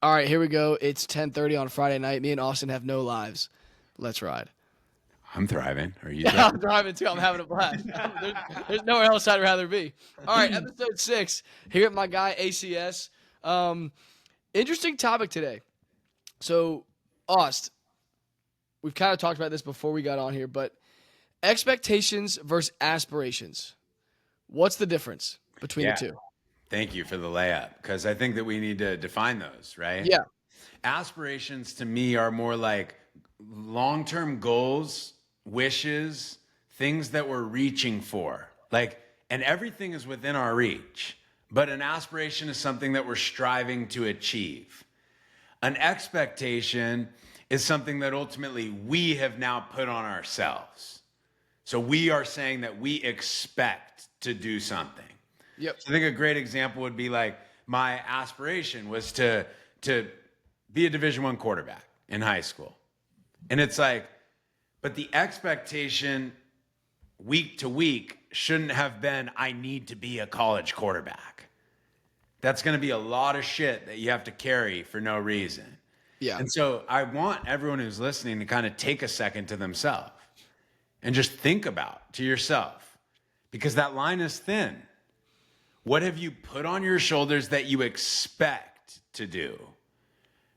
All right, here we go. It's 10:30 on Friday night. Me and Austin have no lives. Let's ride. I'm thriving. Are you Yeah, I'm thriving? driving too. I'm having a blast. There's nowhere else I'd rather be. All right, episode 6. Here with my guy ACS. Interesting topic today. So, Aust, we've kind of talked about this before we got on here, but expectations versus aspirations. What's the difference between the Yeah. two? Thank you for the layup because I think that we need to define those, right? Yeah. Aspirations to me are more like long-term goals, wishes, things that we're reaching for. And everything is within our reach. But an aspiration is something that we're striving to achieve. An expectation is something that ultimately we have now put on ourselves. So we are saying that we expect to do something. Yep. So I think a great example would be like my aspiration was to be a Division I quarterback in high school. And it's like, but the expectation week to week shouldn't have been, I need to be a college quarterback. That's going to be a lot of shit that you have to carry for no reason. Yeah. And so I want everyone who's listening to kind of take a second to themselves and just think about to yourself, because that line is thin. What have you put on your shoulders that you expect to do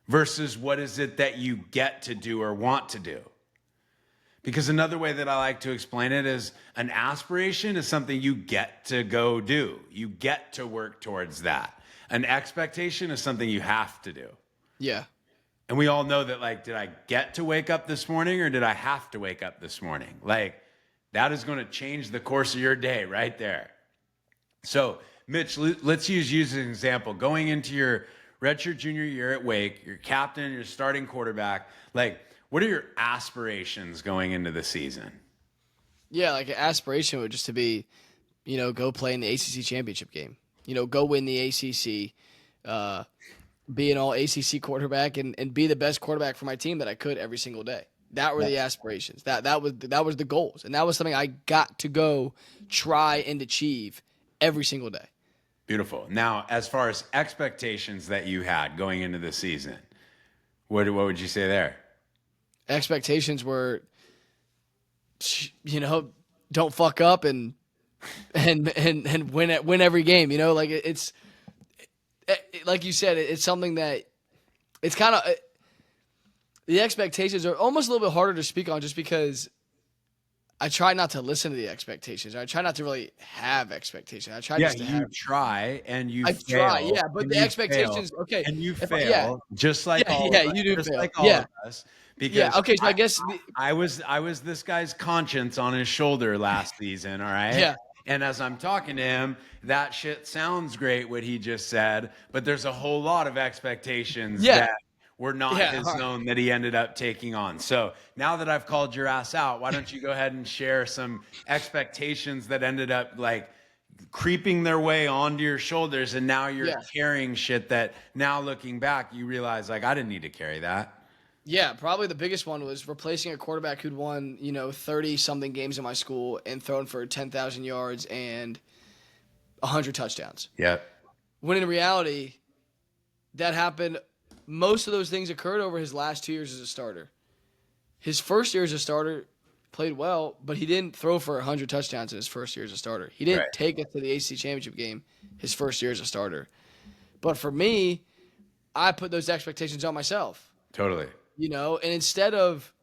versus what is it that you get to do or want to do? Because another way that I like to explain it is an aspiration is something you get to go do. You get to work towards that. An expectation is something you have to do. Yeah. And we all know that, like, did I get to wake up this morning or did I have to wake up this morning? Like, that is going to change the course of your day right there. So, Mitch, let's use you as an example. Going into your redshirt junior year at Wake, your captain, your starting quarterback, like, what are your aspirations going into the season? Yeah, like an aspiration would just to be, go play in the ACC championship game. Go win the ACC, be an all ACC quarterback, and be the best quarterback for my team that I could every single day. That were the aspirations. That was the goals, and that was something I got to go try and achieve every single day. Beautiful. Now, as far as expectations that you had going into the season, what would you say there? Expectations were, don't fuck up and win every game. Like it's like you said, it's something that it's kind of the expectations are almost a little bit harder to speak on, just because I try not to listen to the expectations. I try not to really have expectations. I try just to have. Try and you I fail. try, yeah, but the expectations, okay. And you If fail, just like all yeah, of us, you do just fail. like all Yeah. of us. Because Yeah, okay, so I guess I was this guy's conscience on his shoulder last season, all right? Yeah. And as I'm talking to him, that shit sounds great what he just said, but there's a whole lot of expectations that were not his own that he ended up taking on. So now that I've called your ass out, why don't you go ahead and share some expectations that ended up like creeping their way onto your shoulders, and now you're carrying shit that now looking back, you realize like I didn't need to carry that. Yeah, probably the biggest one was replacing a quarterback who'd won, 30-something games in my school and thrown for 10,000 yards and 100 touchdowns. Yep. When in reality, that happened. Most of those things occurred over his last 2 years as a starter. His first year as a starter played well, but he didn't throw for 100 touchdowns in his first year as a starter. He didn't take us to the ACC championship game his first year as a starter. But for me, I put those expectations on myself. Totally. And instead of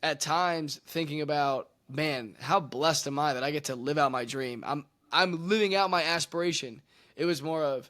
at times thinking about, man, how blessed am I that I get to live out my dream? I'm living out my aspiration. It was more of,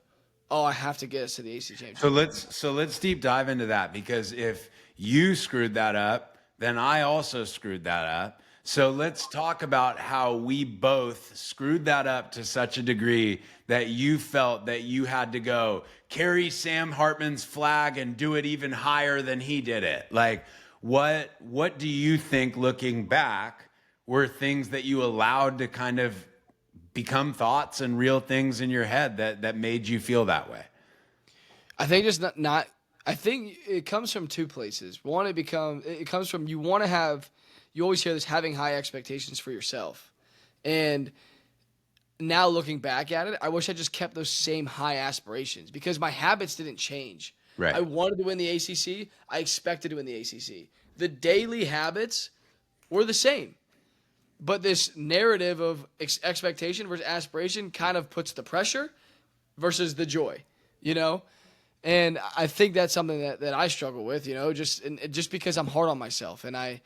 I have to get us to the ACC championship. So let's deep dive into that, because if you screwed that up, then I also screwed that up. So let's talk about how we both screwed that up to such a degree that you felt that you had to go carry Sam Hartman's flag and do it even higher than he did it. Like, what do you think, looking back, were things that you allowed to kind of become thoughts and real things in your head that made you feel that way? I think just not I think it comes from two places. One, it comes from you always hear this, having high expectations for yourself. And now looking back at it, I wish I just kept those same high aspirations, because my habits didn't change. Right. I wanted to win the ACC. I expected to win the ACC. The daily habits were the same. But this narrative of expectation versus aspiration kind of puts the pressure versus the joy, you know? And I think that's something that I struggle with, just because I'm hard on myself. And I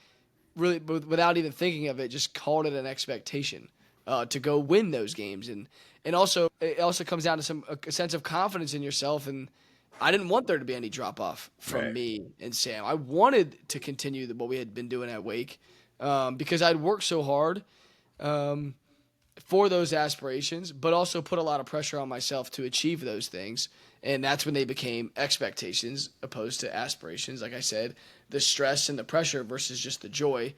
really, without even thinking of it, just called it an expectation to go win those games. And also, it also comes down to a sense of confidence in yourself. And I didn't want there to be any drop off from me and Sam. I wanted to continue what we had been doing at Wake because I'd worked so hard for those aspirations, but also put a lot of pressure on myself to achieve those things. And that's when they became expectations opposed to aspirations. Like I said, the stress and the pressure versus just the joy,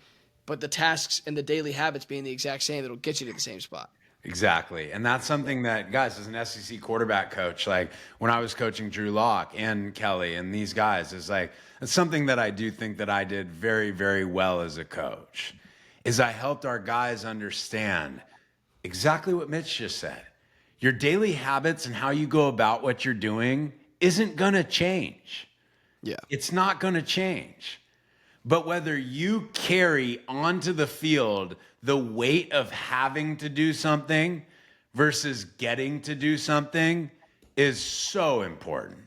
but the tasks and the daily habits being the exact same that'll get you to the same spot. Exactly. And that's something that, guys, as an SEC quarterback coach, like when I was coaching Drew Lock and Kelly and these guys, is like, it's something that I do think that I did very, very well as a coach, is I helped our guys understand exactly what Mitch just said. Your daily habits and how you go about what you're doing isn't going to change. Yeah. It's not going to change. But whether you carry onto the field the weight of having to do something versus getting to do something is so important.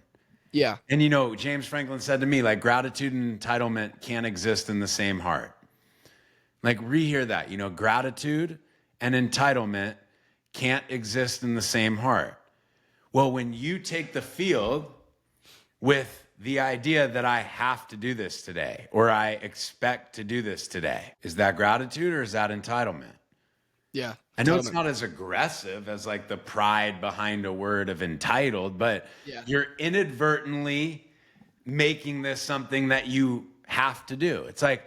Yeah. And James Franklin said to me, like, gratitude and entitlement can't exist in the same heart. Like, rehear that. Gratitude and entitlement can't exist in the same heart. Well, when you take the field with the idea that I have to do this today, or I expect to do this today, is that gratitude or is that entitlement? Yeah. I know it's not as aggressive as like the pride behind a word of entitled, but you're inadvertently making this something that you have to do. It's like,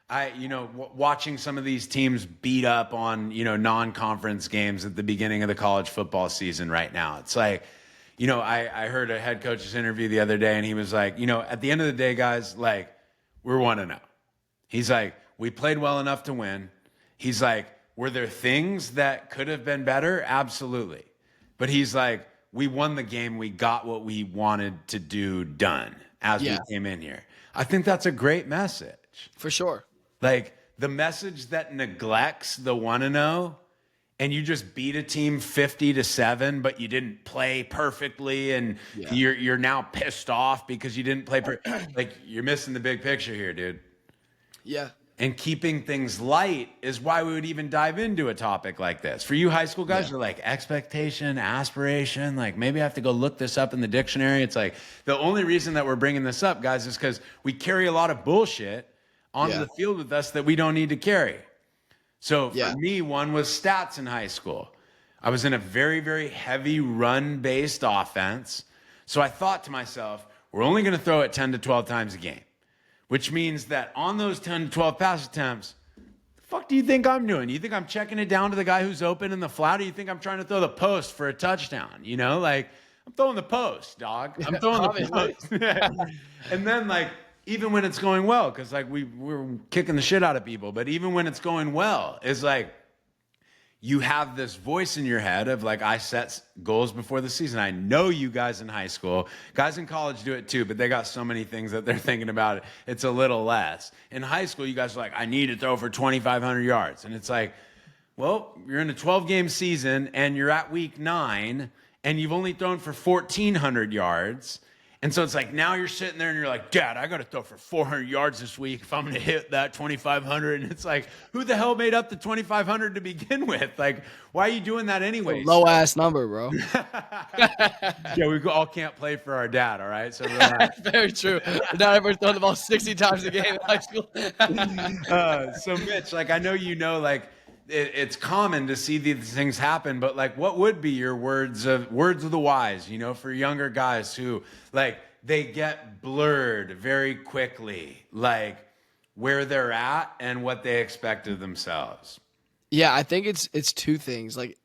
watching some of these teams beat up on, non-conference games at the beginning of the college football season right now. It's like, I heard a head coach's interview the other day and he was like, at the end of the day, guys, like, we're 1-0. He's like, we played well enough to win. He's like, were there things that could have been better? Absolutely. But he's like, we won the game. We got what we wanted to do done as we came in here. I think that's a great message. For sure. Like, the message that neglects the 1-0 and you just beat a team 50-7, but you didn't play perfectly and you're now pissed off because you didn't play like, you're missing the big picture here, dude. Yeah. And keeping things light is why we would even dive into a topic like this. For you high school guys, you're like, expectation, aspiration, like maybe I have to go look this up in the dictionary. It's like, the only reason that we're bringing this up, guys, is because we carry a lot of bullshit onto the field with us that we don't need to carry. So for me, one was stats in high school. I was in a very, very heavy run-based offense. So I thought to myself, we're only going to throw it 10 to 12 times a game, which means that on those 10 to 12 pass attempts, the fuck do you think I'm doing? You think I'm checking it down to the guy who's open in the flat, or you think I'm trying to throw the post for a touchdown? Like, I'm throwing the post, dog. I'm throwing the post. And then, like, even when it's going well, because like we're kicking the shit out of people, but even when it's going well, it's like you have this voice in your head of like, I set goals before the season. I know you guys in high school, guys in college do it too, but they got so many things that they're thinking about. It's a little less. In high school, you guys are like, I need to throw for 2,500 yards. And it's like, well, you're in a 12-game season and you're at week 9 and you've only thrown for 1,400 yards. And so it's like, now you're sitting there and you're like, Dad, I got to throw for 400 yards this week if I'm going to hit that 2,500. And it's like, who the hell made up the 2,500 to begin with? Like, why are you doing that anyway? Low ass number, bro. We all can't play for our dad, all right? So relax. Very true. Not everyone's throwing the ball 60 times a game in high school. So Mitch, like, I know like, it's common to see these things happen, but like, what would be your words of the wise, for younger guys who like, they get blurred very quickly, like where they're at and what they expect of themselves? Yeah, I think it's two things. Like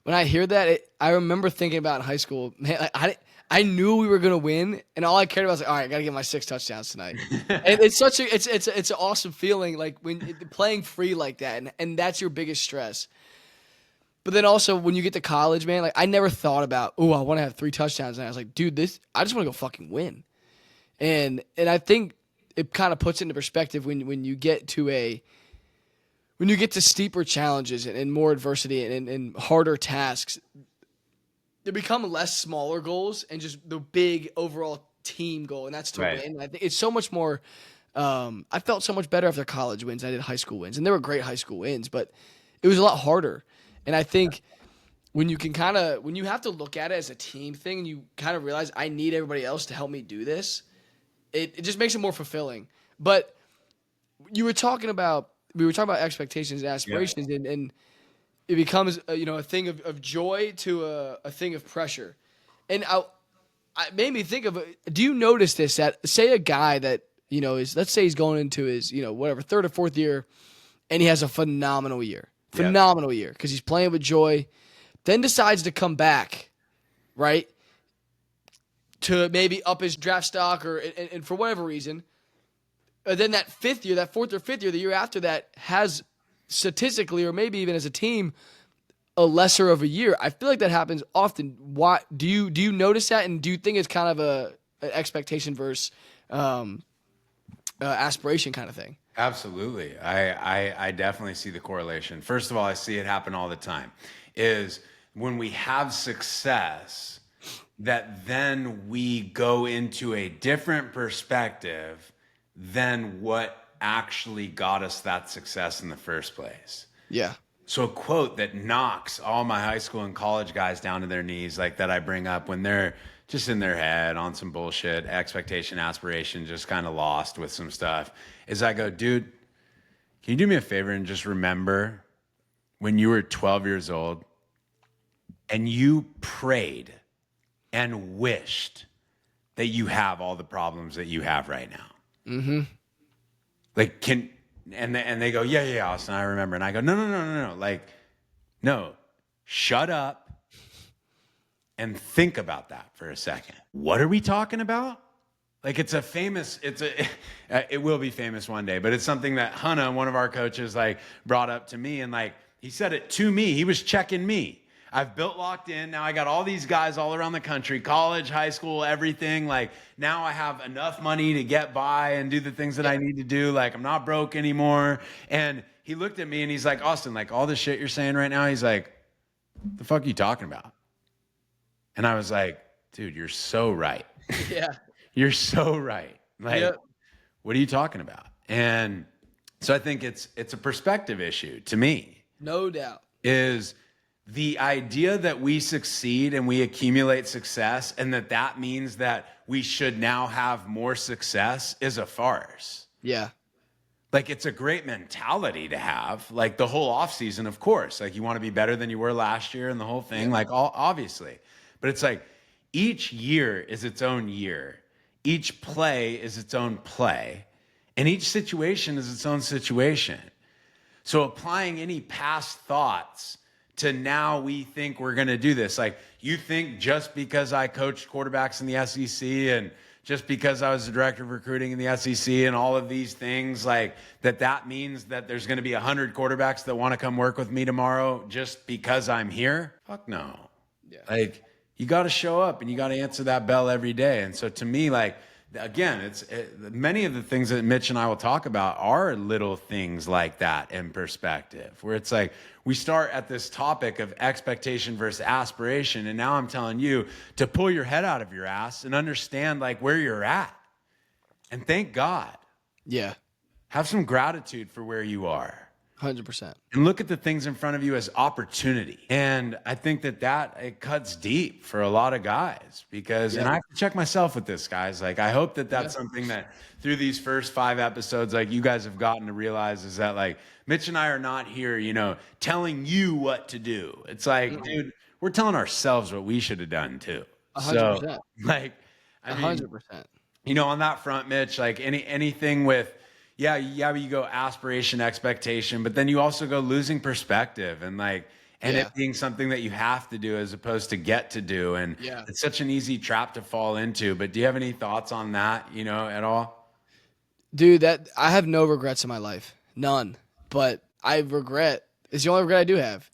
when I hear that, I remember thinking about in high school, man, like, I knew we were gonna win, and all I cared about was like, all right, I gotta get my 6 touchdowns tonight. And it's such it's an awesome feeling, like when playing free like that, and that's your biggest stress. But then also when you get to college, man, like I never thought about, I want to have 3 touchdowns, and I was like, dude, I just want to go fucking win. And I think it kind of puts into perspective when you get to steeper challenges and more adversity and harder tasks, they become less smaller goals and just the big overall team goal, and that's to Right. win. I think it's so much more. I felt so much better after college wins. I did high school wins, and they were great high school wins, but it was a lot harder. And I think when you have to look at it as a team thing, and you kind of realize I need everybody else to help me do this, it just makes it more fulfilling. But we were talking about expectations and aspirations, and it becomes a thing of joy to a thing of pressure. And it made me think of, do you notice this, that say a guy that, let's say he's going into his, whatever, third or fourth year, and he has a phenomenal year because he's playing with joy, then decides to come back, right, to maybe up his draft stock and for whatever reason. Then that fourth or fifth year, the year after that, has statistically, or maybe even as a team, a lesser of a year. I feel like that happens often. Why do you notice that, and do you think it's kind of an expectation versus aspiration kind of thing? Absolutely. I definitely see the correlation. First of all, I see it happen all the time. Is when we have success, that then we go into a different perspective than what actually got us that success in the first place. Yeah. So a quote that knocks all my high school and college guys down to their knees, like that I bring up when they're just in their head on some bullshit, expectation, aspiration, just kind of lost with some stuff, is I go, dude, can you do me a favor and just remember when you were 12 years old and you prayed and wished that you have all the problems that you have right now? Mm-hmm. Like, and they go, yeah, Austin, I remember. And I go, no. Like, no, shut up and think about that for a second. What are we talking about? Like, it will be famous one day, but it's something that Hannah, one of our coaches, like brought up to me, and like, he said it to me. He was checking me. I've built Locked In. Now I got all these guys all around the country, college, high school, everything. Like, now I have enough money to get by and do the things that I need to do. Like, I'm not broke anymore. And he looked at me and he's like, Austin, like all this shit you're saying right now, he's like, the fuck are you talking about? And I was like, dude, you're so right. Yeah. You're so right. Like, what are you talking about? And so I think it's a perspective issue to me. No doubt. Is the idea that we succeed and we accumulate success and that means that we should now have more success is a farce. Yeah. Like, it's a great mentality to have, like the whole off season, of course, like you want to be better than you were last year and the whole thing, like obviously, but it's like each year is its own year. Each play is its own play, and each situation is its own situation. So applying any past thoughts to now we think we're going to do this. Like, you think just because I coached quarterbacks in the SEC and just because I was the director of recruiting in the SEC and all of these things, like that means that there's going to be 100 quarterbacks that want to come work with me tomorrow just because I'm here? Fuck no. Yeah. Like, you got to show up and you got to answer that bell every day. And so to me, like, again, many of the things that Mitch and I will talk about are little things like that in perspective, where it's like we start at this topic of expectation versus aspiration, and now I'm telling you to pull your head out of your ass and understand like where you're at, and thank God. Yeah. Have some gratitude for where you are. 100%. And look at the things in front of you as opportunity. And I think that it cuts deep for a lot of guys because, and I have to check myself with this, guys. Like, I hope that's something that through these first 5 episodes, like you guys have gotten to realize is that like Mitch and I are not here, telling you what to do. It's like, dude, we're telling ourselves what we should have done too. 100%. So, like, I mean, 100%. On that front, Mitch, like anything with, you go aspiration, expectation, but then you also go losing perspective and it being something that you have to do as opposed to get to do. And it's such an easy trap to fall into. But do you have any thoughts on that, at all? Dude, I have no regrets in my life. None. But it's the only regret I do have,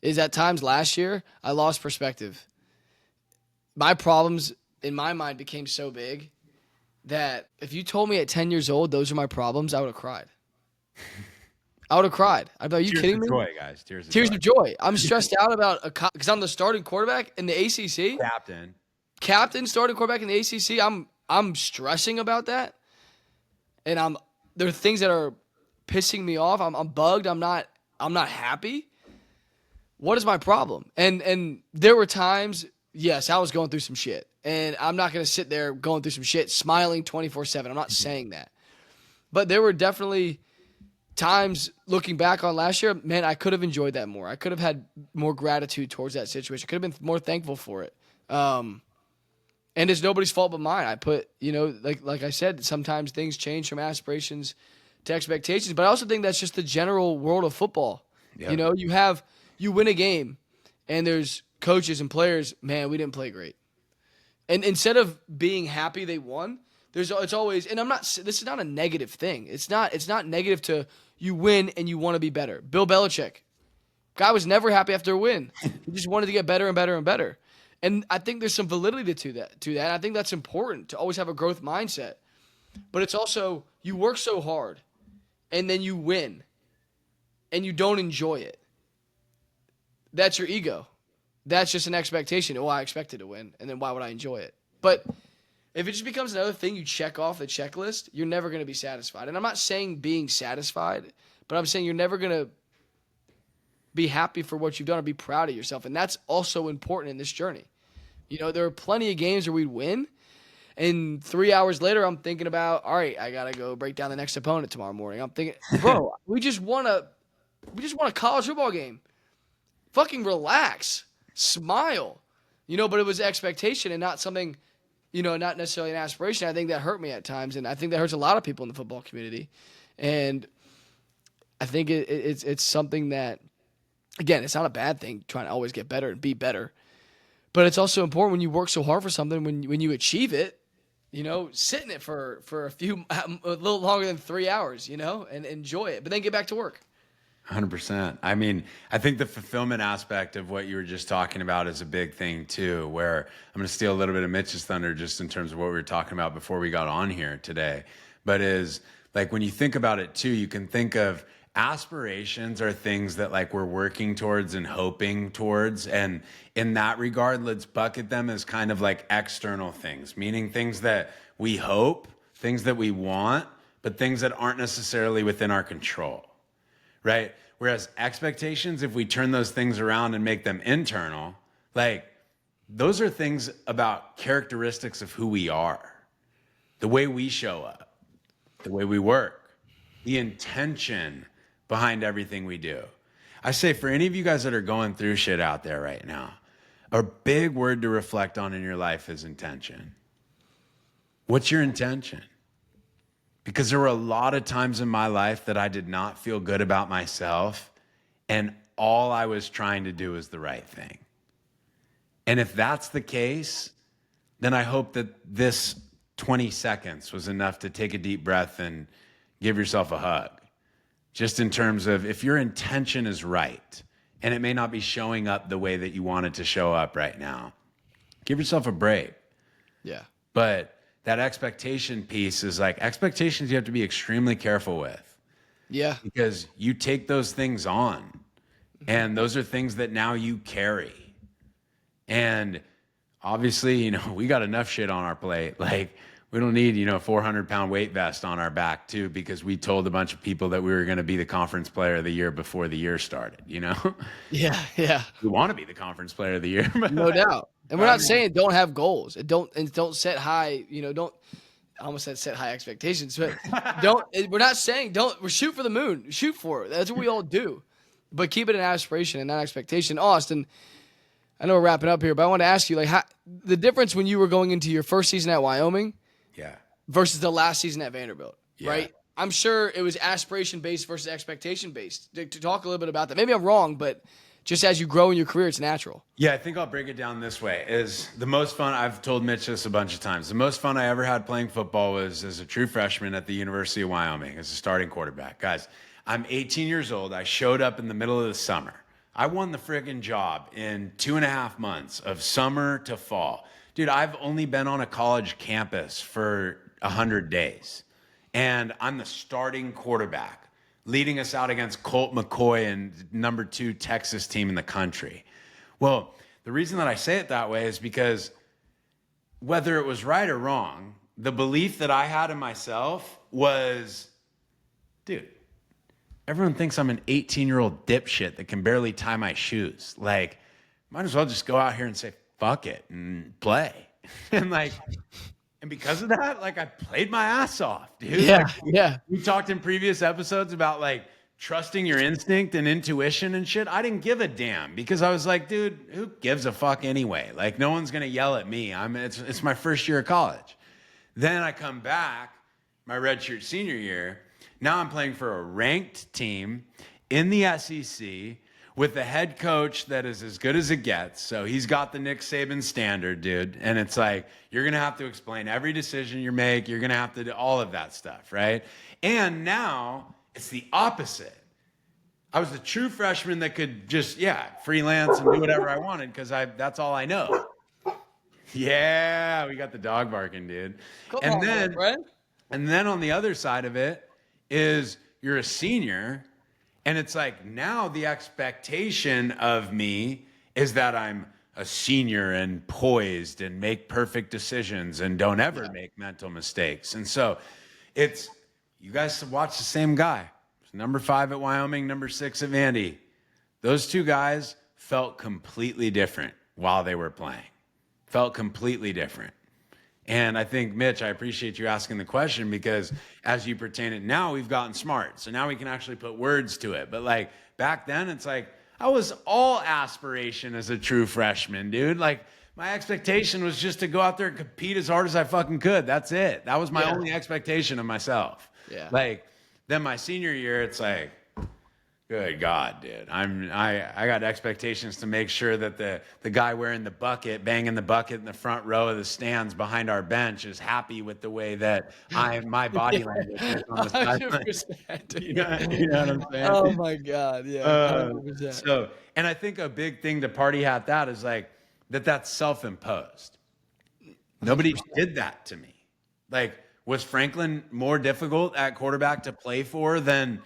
is at times last year, I lost perspective. My problems in my mind became so big that if you told me at 10 years old those are my problems, I would have cried. I would have cried. I'd be like, are you Tears kidding of me? joy, guys. Tears of Tears joy. of joy. I'm stressed out about because I'm the starting quarterback in the ACC. Captain, starting quarterback in the ACC. I'm stressing about that, and there are things that are pissing me off. I'm bugged. I'm not happy. What is my problem? And there were times, yes, I was going through some shit, and I'm not gonna sit there going through some shit, smiling 24/7. I'm not saying that, but there were definitely times looking back on last year, man, I could have enjoyed that more. I could have had more gratitude towards that situation. I could have been more thankful for it. And it's nobody's fault but mine. I put, like I said, sometimes things change from aspirations to expectations, but I also think that's just the general world of football. Yep. You win a game and there's coaches and players, man, we didn't play great. And instead of being happy they won, it's always, and this is not a negative thing. It's not negative to you win and you want to be better. Bill Belichick, guy was never happy after a win. He just wanted to get better and better and better. And I think there's some validity to that. I think that's important to always have a growth mindset. But it's also, you work so hard and then you win and you don't enjoy it. That's your ego. That's just an expectation. Oh, I expected to win, and then why would I enjoy it? But if it just becomes another thing you check off the checklist, you're never going to be satisfied. And I'm not saying being satisfied, but I'm saying you're never going to be happy for what you've done or be proud of yourself. And that's also important in this journey. There are plenty of games where we'd win, and 3 hours later, I'm thinking about, all right, I got to go break down the next opponent tomorrow morning. I'm thinking, bro, we just won a college football game. Fucking relax. Smile. But it was expectation and not something, not necessarily an aspiration. I think that hurt me at times, and I think that hurts a lot of people in the football community. And I think it's something that, again, it's not a bad thing trying to always get better and be better. But it's also important when you work so hard for something, when you achieve it, sit in it for a little longer than 3 hours, and enjoy it, but then get back to work. 100%. I mean, I think the fulfillment aspect of what you were just talking about is a big thing too, where I'm going to steal a little bit of Mitch's thunder just in terms of what we were talking about before we got on here today. But is like, when you think about it too, you can think of aspirations are things that like we're working towards and hoping towards. And in that regard, let's bucket them as kind of like external things, meaning things that we hope, things that we want, but things that aren't necessarily within our control. Right? Whereas expectations, if we turn those things around and make them internal, like those are things about characteristics of who we are, the way we show up, the way we work, the intention behind everything we do. I say for any of you guys that are going through shit out there right now, a big word to reflect on in your life is intention. What's your intention? Because there were a lot of times in my life that I did not feel good about myself, and all I was trying to do was the right thing. And if that's the case, then I hope that this 20 seconds was enough to take a deep breath and give yourself a hug. Just in terms of, if your intention is right, and it may not be showing up the way that you want it to show up right now, give yourself a break. Yeah. But that expectation piece is like, expectations you have to be extremely careful with. Yeah. Because you take those things on, and those are things that now you carry. And obviously, we got enough shit on our plate. Like, we don't need, a 400-pound weight vest on our back too, because we told a bunch of people that we were going to be the conference player of the year before the year started, Yeah, yeah. We want to be the conference player of the year. No doubt. And we're not saying don't have goals. Don't set high, don't, I almost said set high expectations, but we're not saying we're shoot for the moon, shoot for it. That's what we all do. But keep it an aspiration and not expectation. Austyn, I know we're wrapping up here, but I want to ask you, like, the difference when you were going into your first season at Wyoming versus the last season at Vanderbilt, right? I'm sure it was aspiration-based versus expectation-based. To talk a little bit about that. Maybe I'm wrong, but just as you grow in your career, it's natural. Yeah, I think I'll break it down this way. Is the most fun, I've told Mitch this a bunch of times, the most fun I ever had playing football was as a true freshman at the University of Wyoming as a starting quarterback. Guys, I'm 18 years old. I showed up in the middle of the summer. I won the friggin' job in 2.5 months of summer to fall. Dude, I've only been on a college campus for 100 days. And I'm the starting quarterback, leading us out against Colt McCoy and number 2 Texas team in the country. Well, the reason that I say it that way is because whether it was right or wrong, the belief that I had in myself was, dude, everyone thinks I'm an 18-year-old dipshit that can barely tie my shoes. Like, might as well just go out here and say, fuck it and play. And because of that, like, I played my ass off, dude. Yeah, like, yeah. We talked in previous episodes about like trusting your instinct and intuition and shit. I didn't give a damn because I was like, dude, who gives a fuck anyway? Like, no one's gonna yell at me. It's my first year of college. Then I come back, my redshirt senior year. Now I'm playing for a ranked team in the SEC with the head coach that is as good as it gets. So he's got the Nick Saban standard, dude. And it's like, you're going to have to explain every decision you make. You're going to have to do all of that stuff, right? And now it's the opposite. I was the true freshman that could just, freelance and do whatever I wanted because that's all I know. Yeah, we got the dog barking, dude. And then on the other side of it is you're a senior. And it's like, now the expectation of me is that I'm a senior and poised and make perfect decisions and don't ever make mental mistakes. And so you guys watch the same guy. Number 5 at Wyoming, number 6 at Vandy. Those 2 guys felt completely different while they were playing. Felt completely different. And I think, Mitch, I appreciate you asking the question because as you pertain it now, we've gotten smart. So now we can actually put words to it. But like back then, it's like I was all aspiration as a true freshman, dude. Like my expectation was just to go out there and compete as hard as I fucking could. That's it. That was my only expectation of myself. Yeah. Like then my senior year, it's like, good God, dude. I got expectations to make sure that the guy wearing the bucket, banging the bucket in the front row of the stands behind our bench is happy with the way that my body language is on the sideline. You know what I'm saying? Oh my God, yeah. 100%. And I think a big thing to party hat that is like that's self-imposed. Nobody did that to me. Like, was Franklin more difficult at quarterback to play for than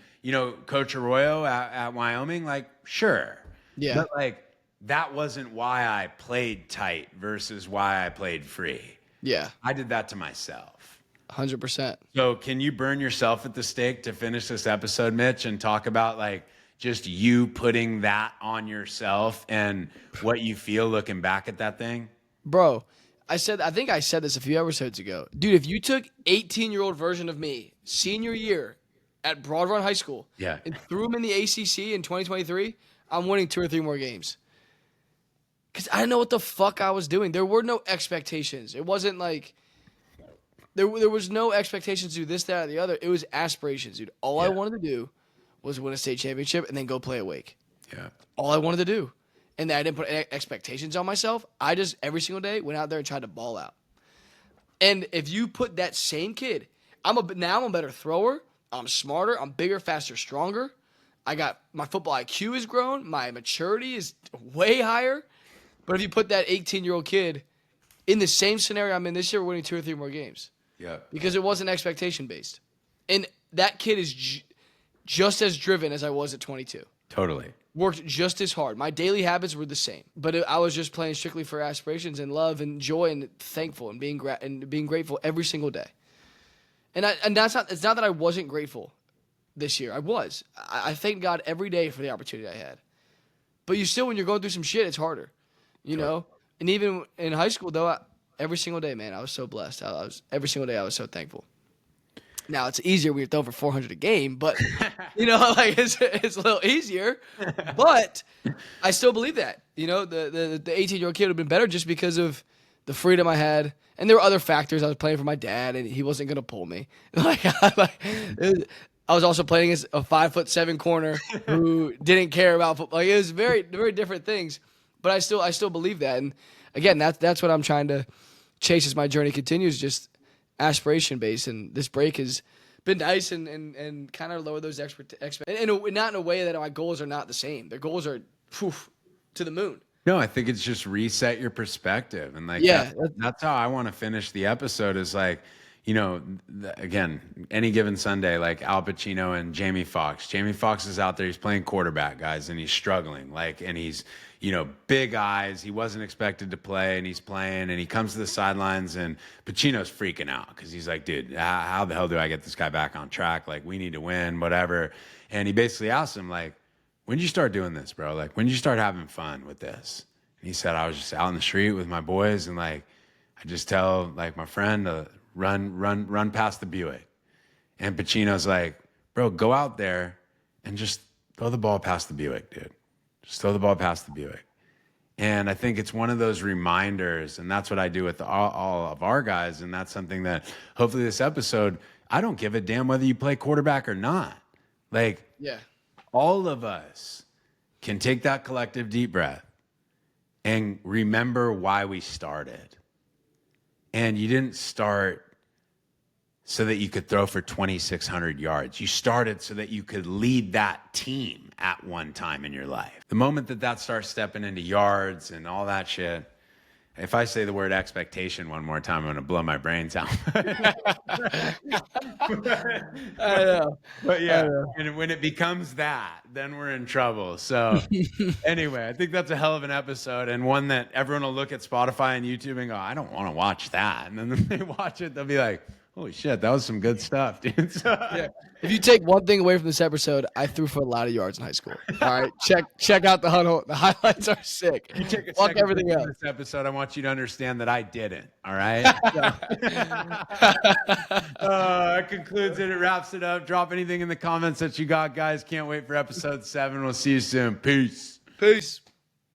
Coach Arroyo at Wyoming? Like, sure. Yeah. But like, that wasn't why I played tight versus why I played free. Yeah. I did that to myself. 100%. So can you burn yourself at the stake to finish this episode, Mitch, and talk about like just you putting that on yourself and what you feel looking back at that thing? Bro, I think I said this a few episodes ago. Dude, if you took 18-year-old version of me, senior year, at Broad Run High School, and threw him in the ACC in 2023, I'm winning 2 or 3 more games. Because I didn't know what the fuck I was doing. There were no expectations. It wasn't like there was no expectations to do this, that, or the other. It was aspirations, dude. All I wanted to do was win a state championship and then go play at Wake. Yeah. All I wanted to do. And I didn't put expectations on myself. I just, every single day, went out there and tried to ball out. And if you put that same kid, I'm a better thrower. I'm smarter. I'm bigger, faster, stronger. My football IQ has grown. My maturity is way higher. But if you put that 18-year-old kid in the same scenario I'm in this year, we're winning 2 or 3 more games. Yeah. Because it wasn't expectation based. And that kid is just as driven as I was at 22. Totally. Worked just as hard. My daily habits were the same. But I was just playing strictly for aspirations and love and joy and thankful and being grateful every single day. And it's not that I wasn't grateful this year. I was. I thank God every day for the opportunity I had. But when you're going through some shit, it's harder, you know? And even in high school, though, every single day, man, I was so blessed. Every single day I was so thankful. Now, it's easier when you're throwing for 400 a game, but, it's a little easier. But I still believe that. The 18-year-old kid would have been better just because of the freedom I had. And there were other factors. I was playing for my dad, and he wasn't going to pull me. I was also playing as a 5'7" corner who didn't care about football. It was very, very different things. But I still believe that. And again, that's what I'm trying to chase as my journey continues, just aspiration based. And this break has been nice and kind of lower those expectations. And not in a way that my goals are not the same. Their goals are to the moon. No, I think it's just reset your perspective. And that's how I want to finish the episode is like, again, any given Sunday, like Al Pacino and Jamie Foxx. Jamie Foxx is out there. He's playing quarterback, guys, and he's struggling. And he's, big eyes. He wasn't expected to play, and he's playing. And he comes to the sidelines, and Pacino's freaking out because he's like, dude, how the hell do I get this guy back on track? Like, we need to win, whatever. And he basically asked him, like, when did you start doing this, bro? Like, when did you start having fun with this? And he said, I was just out in the street with my boys, and I just tell my friend to run past the Buick. And Pacino's like, bro, go out there and just throw the ball past the Buick, dude. Just throw the ball past the Buick. And I think it's one of those reminders, and that's what I do with all of our guys. And that's something that hopefully this episode, I don't give a damn whether you play quarterback or not. Yeah. All of us can take that collective deep breath and remember why we started. And you didn't start so that you could throw for 2,600 yards. You started so that you could lead that team at one time in your life. The moment that starts stepping into yards and all that shit, if I say the word expectation one more time, I'm going to blow my brains out. I know. But yeah, and when it becomes that, then we're in trouble. So anyway, I think that's a hell of an episode, and one that everyone will look at Spotify and YouTube and go, I don't want to watch that. And then they watch it, they'll be like, holy shit, that was some good stuff, dude. Yeah. If you take one thing away from this episode, I threw for a lot of yards in high school. All right, check out the huddle. The highlights are sick. You take a Fuck second everything in else. this episode, I want you to understand that I didn't. All right. That concludes it. It wraps it up. Drop anything in the comments that you got, guys. Can't wait for episode 7. We'll see you soon. Peace. Peace.